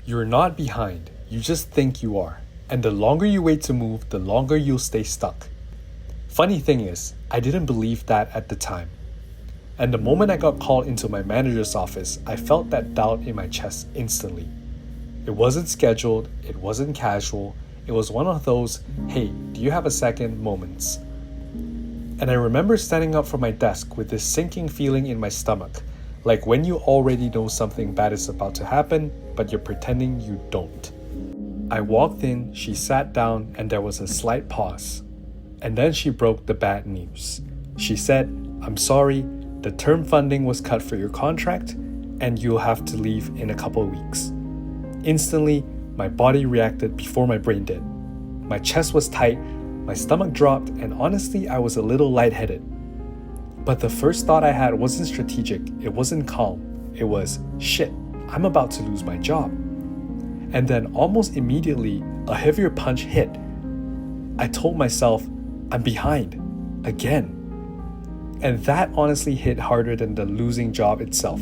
You're not behind, you just think you are. And the longer you wait to move, the longer you'll stay stuck. Funny thing is, I didn't believe that at the time. And the moment I got called into my manager's office, I felt that doubt in my chest instantly. It wasn't scheduled, it wasn't casual, it was one of those, hey, do you have a second moments. And I remember standing up from my desk with this sinking feeling in my stomach, like when you already know something bad is about to happen, but you're pretending you don't. I walked in, she sat down, and there was a slight pause. And then she broke the bad news. She said, I'm sorry, the term funding was cut for your contract, and you'll have to leave in a couple weeks. Instantly, my body reacted before my brain did. My chest was tight, my stomach dropped, and honestly, I was a little lightheaded. But the first thought I had wasn't strategic, it wasn't calm. It was, shit, I'm about to lose my job. And then almost immediately, a heavier punch hit. I told myself, I'm behind, again. And that honestly hit harder than the losing job itself.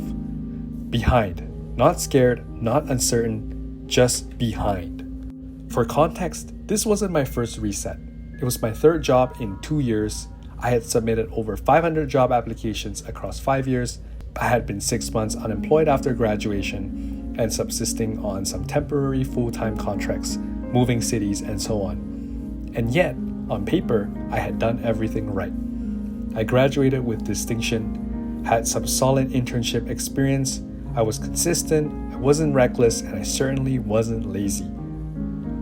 Behind, not scared, not uncertain, just behind. For context, this wasn't my first reset. It was my third job in 2 years. I had submitted over 500 job applications across 5 years. I had been 6 months unemployed after graduation and subsisting on some temporary full-time contracts, moving cities, and so on. And yet, on paper, I had done everything right. I graduated with distinction, had some solid internship experience, I was consistent, I wasn't reckless, and I certainly wasn't lazy.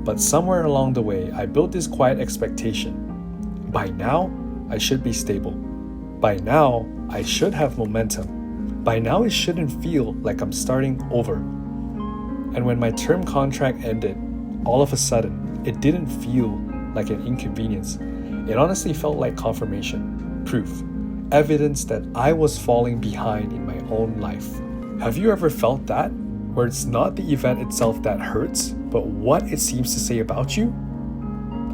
But somewhere along the way, I built this quiet expectation. By now, I should be stable. By now, I should have momentum. By now, it shouldn't feel like I'm starting over. And when my term contract ended, all of a sudden, it didn't feel like an inconvenience. It honestly felt like confirmation, proof, evidence that I was falling behind in my own life. Have you ever felt that? Where it's not the event itself that hurts, but what it seems to say about you?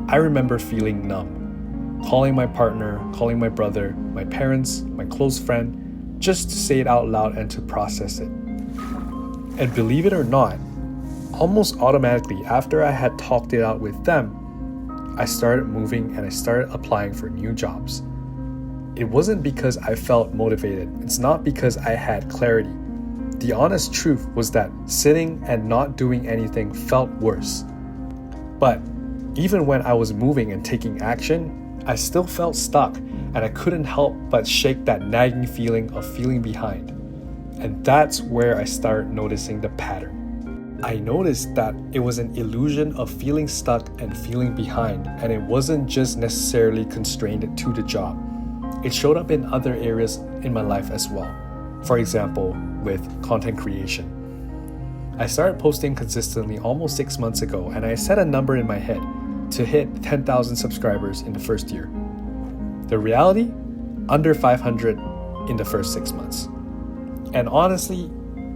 I remember feeling numb, calling my partner, calling my brother, my parents, my close friend, just to say it out loud and to process it. And believe it or not, almost automatically after I had talked it out with them, I started moving and I started applying for new jobs. It wasn't because I felt motivated. It's not because I had clarity. The honest truth was that sitting and not doing anything felt worse. But even when I was moving and taking action, I still felt stuck and I couldn't help but shake that nagging feeling of feeling behind. And that's where I started noticing the pattern. I noticed that it was an illusion of feeling stuck and feeling behind, and it wasn't just necessarily constrained to the job. It showed up in other areas in my life as well. For example, with content creation. I started posting consistently almost 6 months ago, and I set a number in my head to hit 10,000 subscribers in the first year. The reality? Under 500 in the first 6 months. And honestly,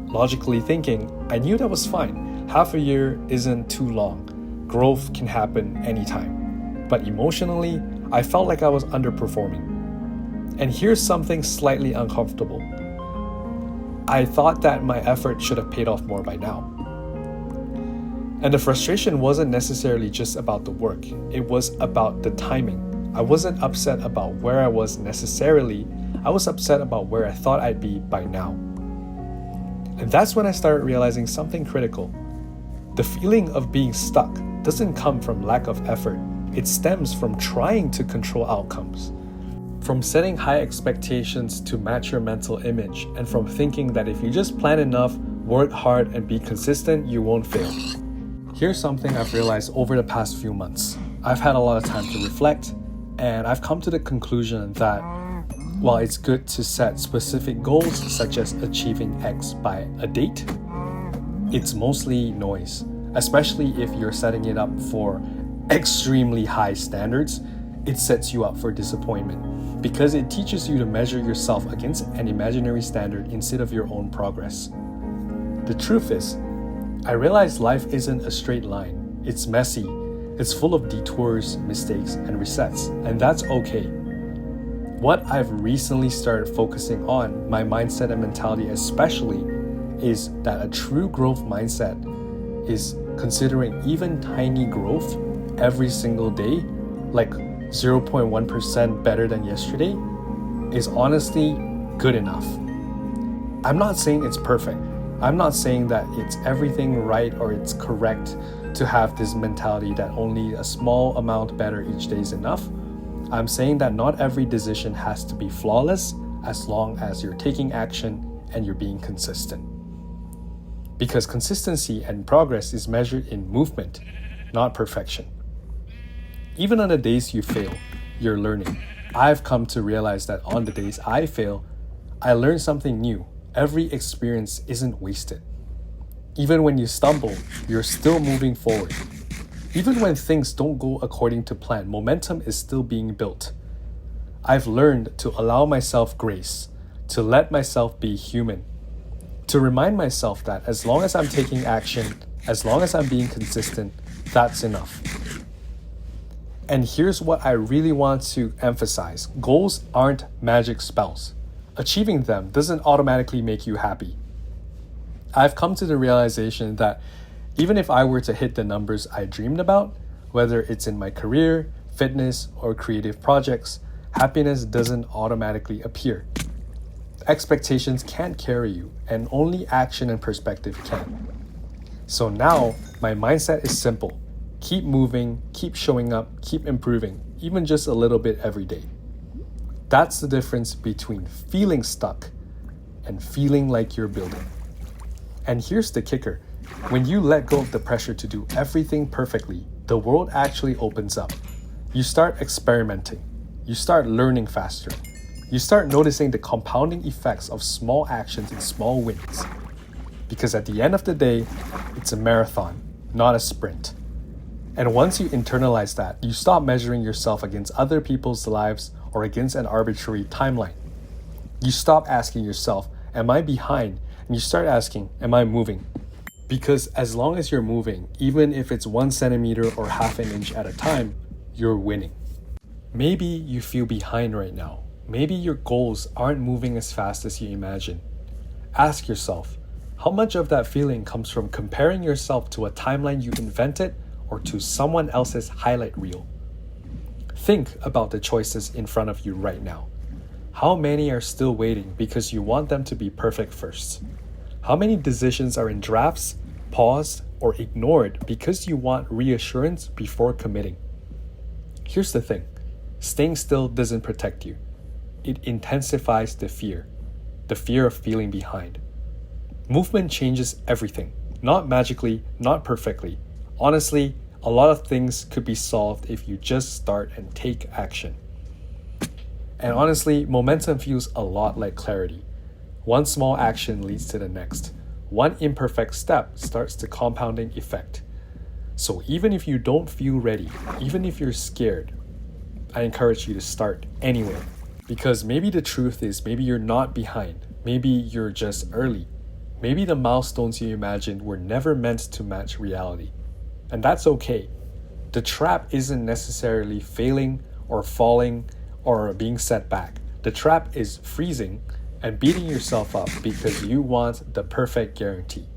logically thinking, I knew that was fine. Half a year isn't too long. Growth can happen anytime. But emotionally, I felt like I was underperforming. And here's something slightly uncomfortable. I thought that my effort should have paid off more by now. And the frustration wasn't necessarily just about the work. It was about the timing. I wasn't upset about where I was necessarily. I was upset about where I thought I'd be by now. And that's when I started realizing something critical. The feeling of being stuck doesn't come from lack of effort. It stems from trying to control outcomes. From setting high expectations to match your mental image, and from thinking that if you just plan enough, work hard, and be consistent, you won't fail. Here's something I've realized over the past few months. I've had a lot of time to reflect, and I've come to the conclusion that while it's good to set specific goals, such as achieving X by a date, it's mostly noise, especially if you're setting it up for extremely high standards. It sets you up for disappointment because it teaches you to measure yourself against an imaginary standard instead of your own progress. The truth is, I realize life isn't a straight line. It's messy. It's full of detours, mistakes, and resets, and that's okay. What I've recently started focusing on, my mindset and mentality especially, is that a true growth mindset is considering even tiny growth every single day, like 0.1% better than yesterday, is honestly good enough. I'm not saying it's perfect. I'm not saying that it's everything right or it's correct to have this mentality that only a small amount better each day is enough. I'm saying that not every decision has to be flawless as long as you're taking action and you're being consistent. Because consistency and progress is measured in movement, not perfection. Even on the days you fail, you're learning. I've come to realize that on the days I fail, I learn something new. Every experience isn't wasted. Even when you stumble, you're still moving forward. Even when things don't go according to plan, momentum is still being built. I've learned to allow myself grace, to let myself be human, to remind myself that as long as I'm taking action, as long as I'm being consistent, that's enough. And here's what I really want to emphasize. Goals aren't magic spells. Achieving them doesn't automatically make you happy. I've come to the realization that even if I were to hit the numbers I dreamed about, whether it's in my career, fitness, or creative projects, happiness doesn't automatically appear. Expectations can't carry you, and only action and perspective can. So now, my mindset is simple. Keep moving, keep showing up, keep improving, even just a little bit every day. That's the difference between feeling stuck and feeling like you're building. And here's the kicker. When you let go of the pressure to do everything perfectly, the world actually opens up. You start experimenting. You start learning faster. You start noticing the compounding effects of small actions and small wins. Because at the end of the day, it's a marathon, not a sprint. And once you internalize that, you stop measuring yourself against other people's lives or against an arbitrary timeline. You stop asking yourself, am I behind? And you start asking, am I moving? Because as long as you're moving, even if it's 1 centimeter or half an inch at a time, you're winning. Maybe you feel behind right now. Maybe your goals aren't moving as fast as you imagine. Ask yourself, how much of that feeling comes from comparing yourself to a timeline you invented or to someone else's highlight reel? Think about the choices in front of you right now. How many are still waiting because you want them to be perfect first? How many decisions are in drafts, paused, or ignored because you want reassurance before committing? Here's the thing. Staying still doesn't protect you. It intensifies the fear of feeling behind. Movement changes everything, not magically, not perfectly. Honestly, a lot of things could be solved if you just start and take action. And honestly, momentum feels a lot like clarity. One small action leads to the next. One imperfect step starts the compounding effect. So even if you don't feel ready, even if you're scared, I encourage you to start anyway. Because maybe the truth is, maybe you're not behind. Maybe you're just early. Maybe the milestones you imagined were never meant to match reality. And that's okay. The trap isn't necessarily failing or falling or being set back. The trap is freezing and beating yourself up because you want the perfect guarantee.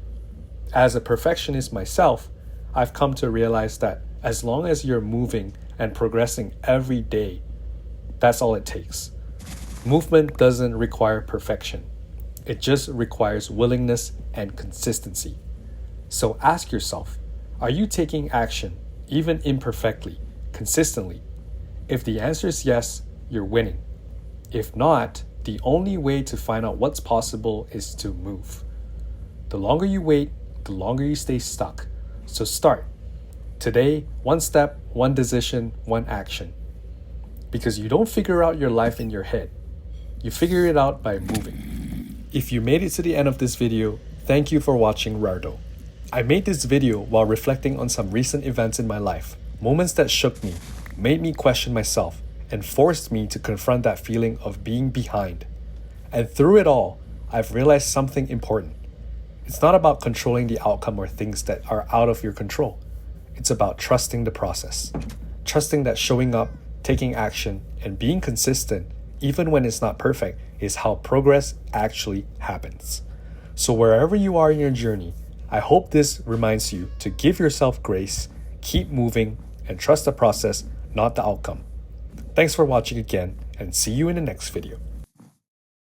As a perfectionist myself, I've come to realize that as long as you're moving and progressing every day, that's all it takes. Movement doesn't require perfection. It just requires willingness and consistency. So ask yourself, are you taking action, even imperfectly, consistently? If the answer is yes, you're winning. If not, the only way to find out what's possible is to move. The longer you wait, the longer you stay stuck. So start. Today, one step, one decision, one action. Because you don't figure out your life in your head. You figure it out by moving. If you made it to the end of this video, thank you for watching Rardo. I made this video while reflecting on some recent events in my life, moments that shook me, made me question myself, and forced me to confront that feeling of being behind. And through it all, I've realized something important. It's not about controlling the outcome or things that are out of your control. It's about trusting the process. Trusting that showing up, taking action, and being consistent, even when it's not perfect, is how progress actually happens. So wherever you are in your journey, I hope this reminds you to give yourself grace, keep moving, and trust the process, not the outcome. Thanks for watching again, and see you in the next video.